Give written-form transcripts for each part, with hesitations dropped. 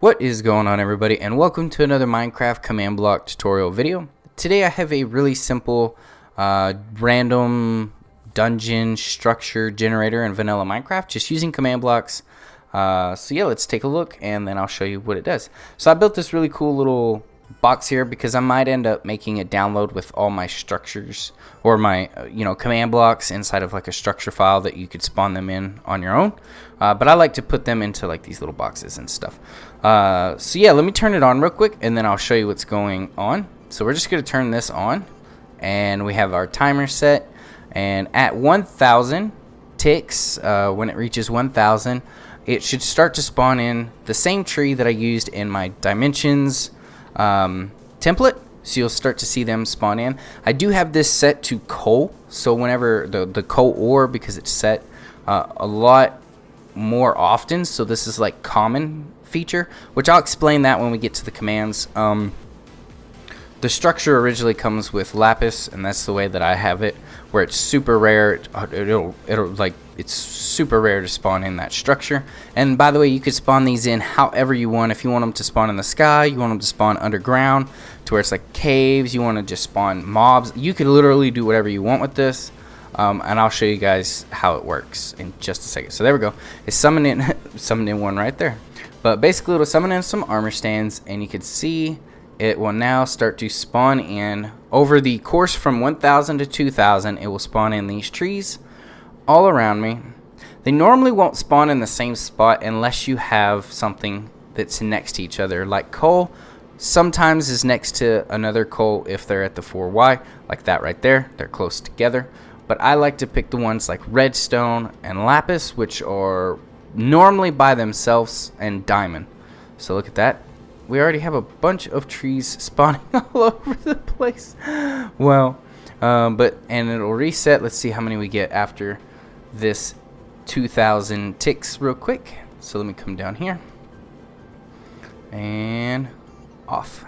What is going on, everybody, and welcome to another Minecraft command block tutorial video. Today I have a really simple random dungeon structure generator in vanilla Minecraft just using command blocks. So yeah, let's take a look and then I'll show you what it does. So I built this really cool little box here because I might end up making a download with all my structures or my command blocks inside of like a structure file that you could spawn them in on your own, but I like to put them into like these little boxes and stuff. So yeah, let me turn it on real quick and then I'll show you what's going on. So we're just going to turn this on and we have our timer set, and at 1000 ticks, when it reaches 1000, it should start to spawn in the same tree that I used in my dimensions template. So you'll start to see them spawn in. I do have this set to coal, so whenever the coal ore, because it's set a lot more often, so this is like common feature, which I'll explain that when we get to the commands. The structure originally comes with lapis, and that's the way that I have it, where it's super rare. It's super rare to spawn in that structure. And by the way, you could spawn these in however you want. If you want them to spawn in the sky, you want them to spawn underground to where it's like caves, you want to just spawn mobs, you could literally do whatever you want with this. And I'll show you guys how it works in just a second. So there we go. It's summoned in one right there. But basically it'll summon in some armor stands, and you can see it will now start to spawn in over the course from 1000 to 2000. It will spawn in these trees all around me. They normally won't spawn in the same spot unless you have something that's next to each other, like coal sometimes is next to another coal if they're at the 4Y, like that right there. They're close together. But I like to pick the ones like redstone and lapis, which are normally by themselves, and diamond. So look at that. We already have a bunch of trees spawning all over the place. Well, and it'll reset. Let's see how many we get after this 2000 ticks real quick. So let me come down here and off.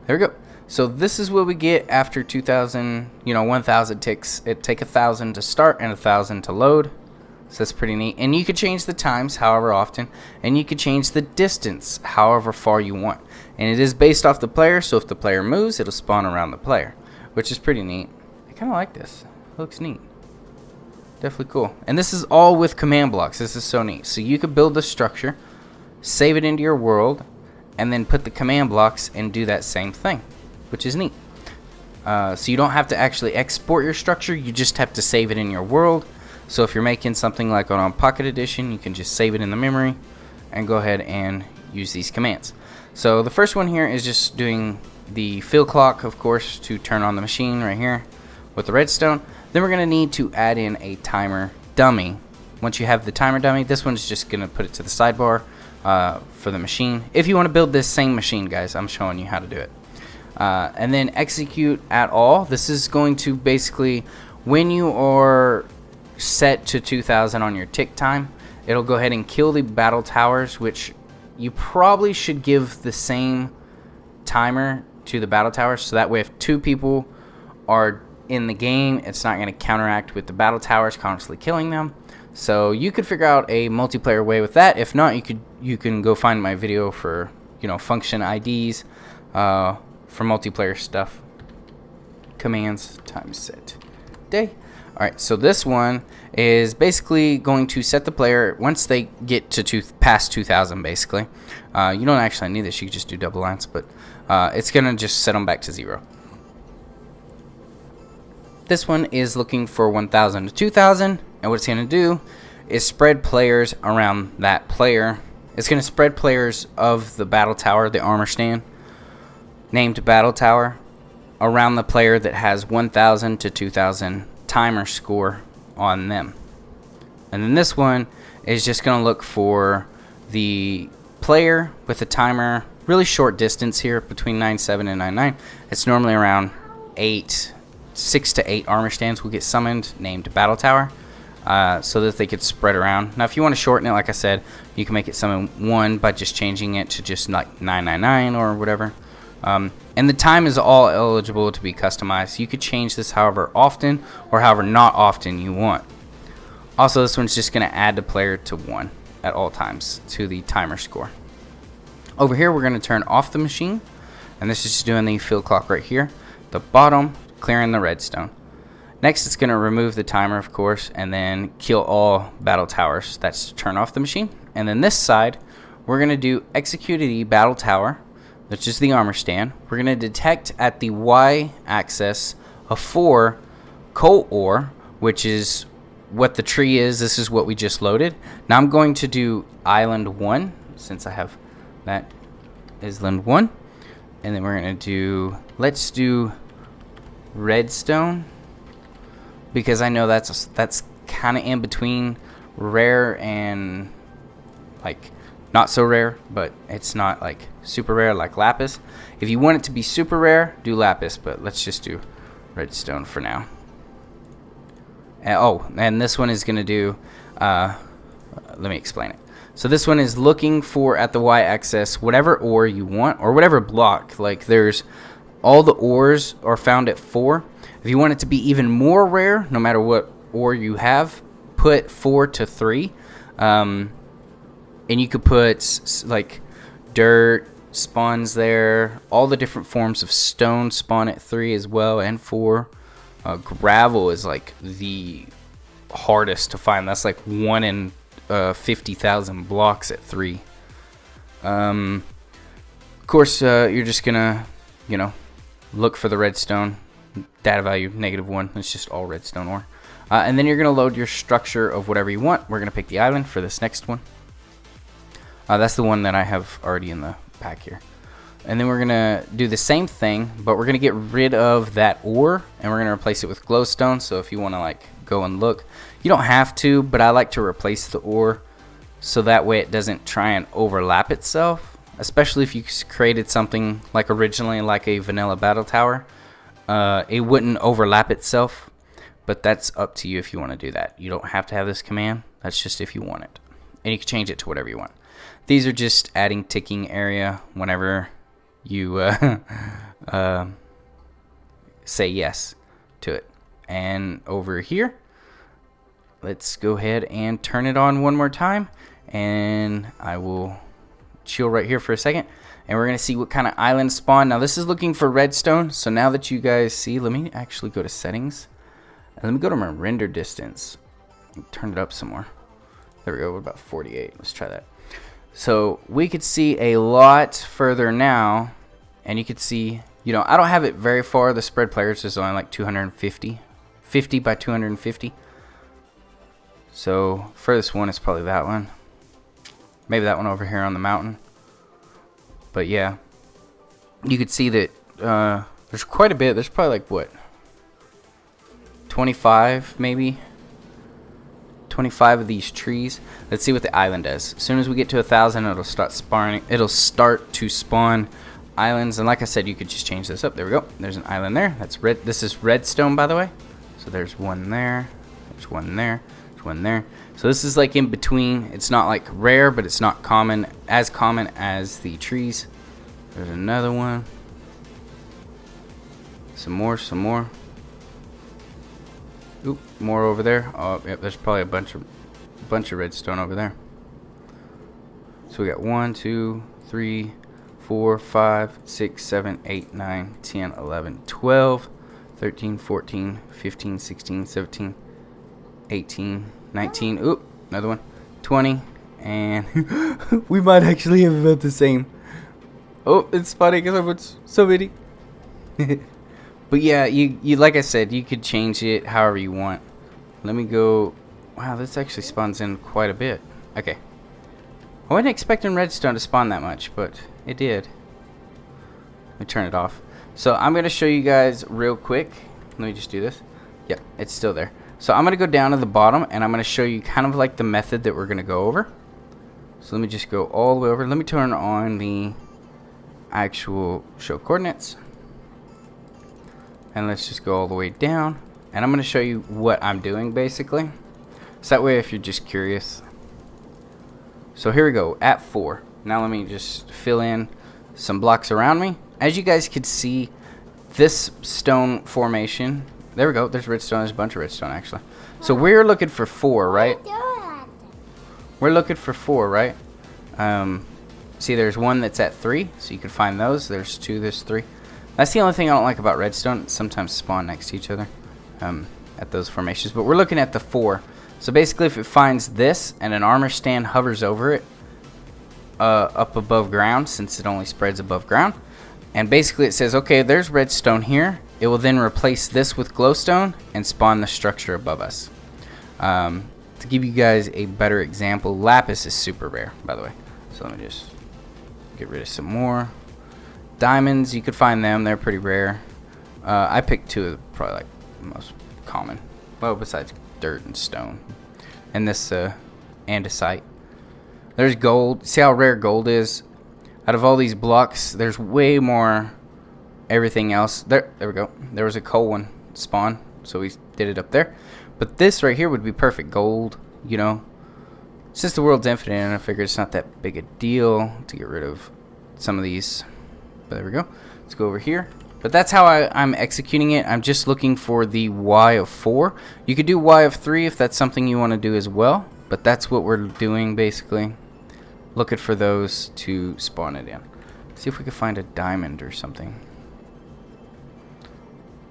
There we go. So this is what we get after 2000, 1000 ticks. It take 1000 to start and 1000 to load. So that's pretty neat. And you could change the times however often, and you could change the distance however far you want. And it is based off the player, so if the player moves, it'll spawn around the player, which is pretty neat. I kind of like this. It looks neat. Definitely cool. And this is all with command blocks. This is so neat. So you could build the structure, save it into your world, and then put the command blocks and do that same thing, which is neat. So you don't have to actually export your structure. You just have to save it in your world. So if you're making something like on Pocket Edition, you can just save it in the memory and go ahead and use these commands. So the first one here is just doing the fill clock, of course, to turn on the machine right here with the redstone. Then we're going to need to add in a timer dummy. Once you have the timer dummy, this one's just going to put it to the sidebar for the machine. If you want to build this same machine, guys, I'm showing you how to do it. And then execute at all. This is going to basically, when you are set to 2000 on your tick time, it'll go ahead and kill the battle towers, which you probably should give the same timer to the battle towers, so that way if two people are in the game, it's not going to counteract with the battle towers constantly killing them. So you could figure out a multiplayer way with that. If not, you can go find my video for function IDs for multiplayer stuff. Commands times set day. Alright, so this one is basically going to set the player once they get to past 2000, basically. You don't actually need this, you can just do double lines, but it's going to just set them back to 0. This one is looking for 1000 to 2000, and what it's going to do is spread players around that player. It's going to spread players of the battle tower, the armor stand, named battle tower, around the player that has 1000 to 2000 timer score on them. And then this one is just going to look for the player with a timer, really short distance here between 97 and 99. It's normally around 6 to 8 armor stands will get summoned named battle tower, so that they could spread around. Now if you want to shorten it, like I said, you can make it summon 1 by just changing it to just like 999 or whatever. And the time is all eligible to be customized. You could change this however often or however not often you want. Also, this one's just going to add the player to 1 at all times to the timer score. Over here, we're going to turn off the machine, and this is just doing the fill clock right here. The bottom, clearing the redstone. Next, it's going to remove the timer, of course, and then kill all battle towers. That's to turn off the machine. And then this side, we're going to do execute the battle tower, which is the armor stand. We're going to detect at the Y axis a 4 coal ore, which is what the tree is. This is what we just loaded. Now I'm going to do island 1, since I have that island 1. And then we're going to do, let's do redstone, because I know that's kind of in between rare and like not so rare, but it's not like super rare like lapis. If you want it to be super rare, do lapis, but let's just do redstone for now. And this one is going to do, let me explain it. So this one is looking for, at the y-axis, whatever ore you want, or whatever block. Like there's, all the ores are found at 4. If you want it to be even more rare, no matter what ore you have, put 4 to 3. And you could put like dirt spawns there. All the different forms of stone spawn at 3 as well, and 4. Gravel is like the hardest to find. That's like 1 in 50,000 blocks at 3. Of course, you're just gonna, look for the redstone. Data value -1. It's just all redstone ore. And then you're gonna load your structure of whatever you want. We're gonna pick the island for this next one. That's the one that I have already in the pack here. And then we're gonna do the same thing, but we're gonna get rid of that ore, and we're gonna replace it with glowstone. So if you want to like go and look, you don't have to, but I like to replace the ore so that way it doesn't try and overlap itself. Especially if you created something like originally like a vanilla battle tower, it wouldn't overlap itself. But that's up to you if you want to do that. You don't have to have this command. That's just if you want it, and you can change it to whatever you want. These are just adding ticking area whenever you say yes to it. And over here, let's go ahead and turn it on one more time, and I will chill right here for a second, and we're gonna see what kind of island spawn. Now this is looking for redstone, so now that you guys see, let me actually go to settings, and let me go to my render distance, turn it up some more. There we go. We're about 48. Let's try that. So we could see a lot further now, and you could see, I don't have it very far. The spread players is only like 250, 50 by 250. So furthest one is probably that one. Maybe that one over here on the mountain. But yeah, you could see that there's quite a bit. There's probably like what, 25 maybe, 25 of these trees. Let's see what the island does. As soon as we get to 1,000, it'll start spawning. It'll start to spawn islands. And like I said, you could just change this up. There we go. There's an island there. That's red. This is redstone, by the way. So there's one there. There's one there. There's one there. So this is like in between. It's not like rare, but it's not common as the trees. There's another one. Some more. Some more. Oop, more over there. Oh, yep. There's probably a bunch of redstone over there. So we got 1, 2, 3, 4, 5, 6, 7, 8, 9, 10, 11, 12, 13, 14, 15, 16, 17, 18, 19. Oop, another one. 20, and we might actually have about the same. Oh, it's funny because I'm so many. But yeah, you like I said, you could change it however you want. Let me go. Wow, this actually spawns in quite a bit. Okay. I wasn't expecting redstone to spawn that much, but it did. Let me turn it off. So I'm going to show you guys real quick. Let me just do this. Yep, it's still there. So I'm going to go down to the bottom, and I'm going to show you kind of like the method that we're going to go over. So let me just go all the way over. Let me turn on the actual show coordinates. And let's just go all the way down. And I'm going to show you what I'm doing, basically. So that way, if you're just curious. So here we go, at 4. Now let me just fill in some blocks around me. As you guys could see, this stone formation. There we go, there's redstone. There's a bunch of redstone, actually. So we're looking for 4, right? We're looking for 4, right? See, there's one that's at 3, so you can find those. There's 2, there's 3. That's the only thing I don't like about redstone. It sometimes spawn next to each other at those formations. But we're looking at the 4. So basically, if it finds this and an armor stand hovers over it up above ground, since it only spreads above ground, and basically it says, okay, there's redstone here, it will then replace this with glowstone and spawn the structure above us. To give you guys a better example, lapis is super rare, by the way. So let me just get rid of some more. Diamonds, you could find them. They're pretty rare. I picked 2 of probably like the most common. Well, besides dirt and stone. And this andesite. There's gold. See how rare gold is? Out of all these blocks, there's way more everything else. There we go. There was a coal one spawn, so we did it up there. But this right here would be perfect gold, you know. Since the world's infinite, and I figured it's not that big a deal to get rid of some of these. But there we go. Let's go over here. But that's how I'm executing it. I'm just looking for the Y of 4. You could do Y of 3 if that's something you want to do as well. But that's what we're doing basically. Looking for those to spawn it in. See if we can find a diamond or something.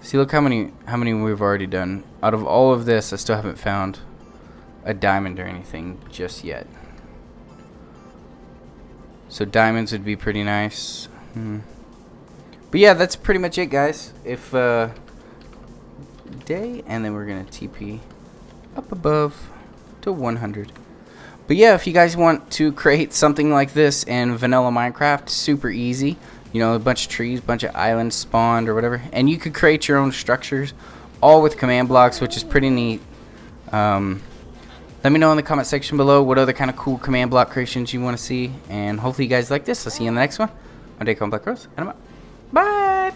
See, look how many we've already done. Out of all of this, I still haven't found a diamond or anything just yet. So diamonds would be pretty nice. But yeah, that's pretty much it, guys. If day, and then we're gonna TP up above to 100. But yeah, if you guys want to create something like this in vanilla Minecraft, super easy. You know, a bunch of trees, bunch of islands spawned or whatever, and you could create your own structures, all with command blocks, which is pretty neat. Let me know in the comment section below what other kind of cool command block creations you want to see, and hopefully you guys like this. I'll see you in the next one. I'm DAKONBLACKROSE, and I'm out. Bye!